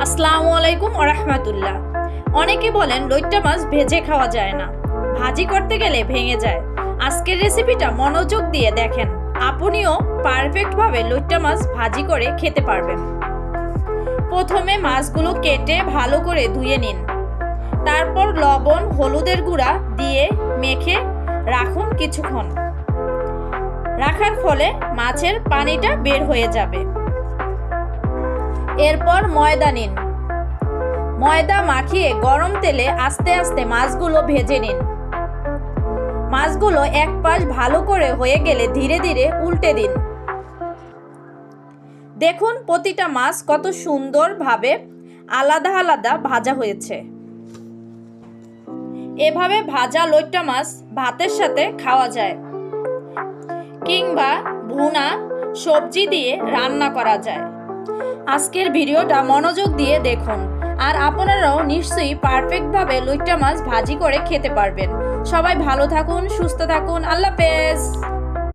আসসালামু আলাইকুম ওয়া রাহমাতুল্লাহ। অনেকে বলেন লইট্টা মাছ ভেজে খাওয়া যায় না, ভাজি করতে গেলে ভেঙে যায়। আজকের রেসিপিটা মনোযোগ দিয়ে দেখেন, আপনিও পারফেক্টভাবে লইট্টা মাছ ভাজি করে খেতে পারবেন। প্রথমে মাছগুলো কেটে ভালো করে ধুয়ে নিন। তারপর লবণ হলুদের গুঁড়া দিয়ে মেখে রাখুন কিছুক্ষণ। রাখার ফলে মাছের পানিটা বের হয়ে যাবে। এরপর ময়দা নিন। ময়দা মাখিয়ে গরম তেলে আস্তে আস্তে মাছগুলো ভেজে নিন। মাছগুলো এক পাশ ভালো করে হয়ে গেলে ধীরে ধীরে উল্টে দিন। দেখুন প্রতিটা মাছ কত সুন্দরভাবে আলাদা আলাদা ভাজা হয়েছে। এভাবে ভাজা লইট্টা মাছ ভাতের সাথে খাওয়া যায়, কিংবা ভুনা সবজি দিয়ে রান্না করা যায়। আজকের ভিডিওটা মনোযোগ দিয়ে দেখুন, আর আপনারাও নিশ্চয়ই পারফেক্টভাবে লইট্টা মাছ ভাজি করে খেতে পারবেন। সবাই ভালো থাকুন, সুস্থ থাকুন। আল্লাহ হাফেজ।